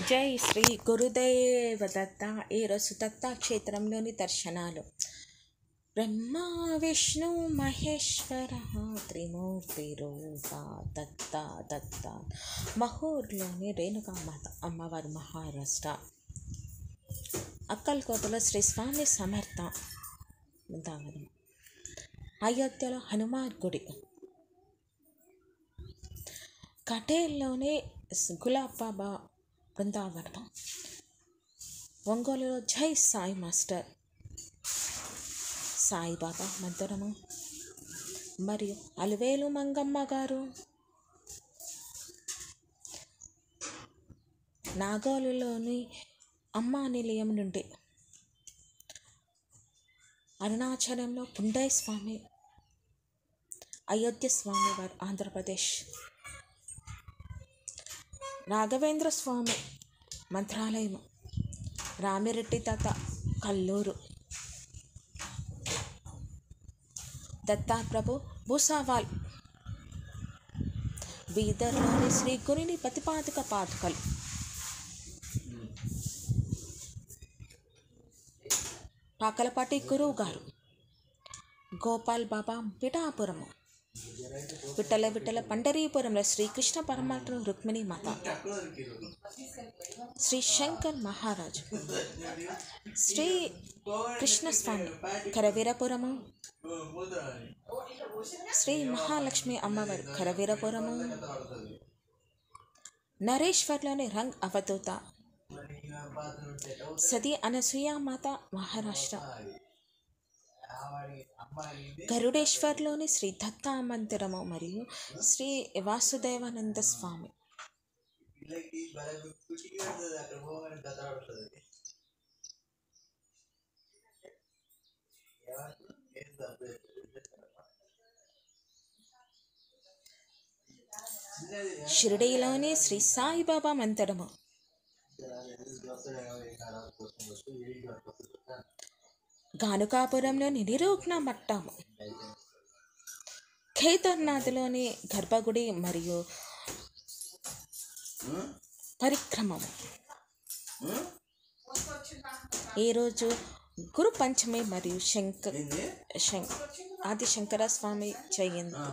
జై శ్రీ గురుదేవ దత్త. ఈరోజు దత్తా క్షేత్రంలోని దర్శనాలు. బ్రహ్మ విష్ణు మహేశ్వర త్రిమూర్తి రూప దత్త దత్త. మహూర్లోని రేణుకామాత అమ్మవారి మహారాష్ట్ర. అక్కల్కోటలో శ్రీ స్వామి సమర్థ బృందావనం. అయోధ్యలో హనుమాన్ గుడి. కటేల్లోని గులాబ్ బాబా బృందావనం. ఒంగోలులో జై సాయి మాస్టర్ సాయిబాబా మందిరము మరియు అలివేలు మంగమ్మ గారు. నాగోలులోని అమ్మా నిలయం నుండి అరుణాచలంలో పుండై స్వామి, అయోధ్య స్వామి వారు ఆంధ్రప్రదేశ్. రాఘవేంద్ర స్వామి మంత్రాలయం, రామిరెడ్డి తాత కల్లూరు. దత్తాప్రభు భూసావాల్ బీదర్లోని శ్రీ గురుని ప్రతిపాదిక పాదుకలు. పాకలపాటి గురువు గారు గోపాల్ బాబా పిఠాపురము. విఠల విఠల పండరీపురంలో శ్రీకృష్ణ పరమాత్మ రుక్మిణి మాత. శ్రీ శంకర్ మహారాజు శ్రీ కృష్ణస్వామి కరవీరపురము. శ్రీ మహాలక్ష్మి అమ్మవారు కరవీరపురము. నరేశ్వర్లోని రంగ్ అవధూత సతీ అనసూయామాత మహారాష్ట్ర. గరుడేశ్వర్లోని శ్రీ దత్తా మందిరము మరియు శ్రీ వాసుదేవానంద స్వామి. షిరిడీలోని శ్రీ సాయిబాబా మందిరము. గానుకాపురంలోని నిరూగ్న మట్టము. కేదార్నాథ్లోని గర్భగుడి మరియు పరిక్రమము. ఈరోజు గురు పంచమి మరియు ఆది శంకర స్వామి జయంతి.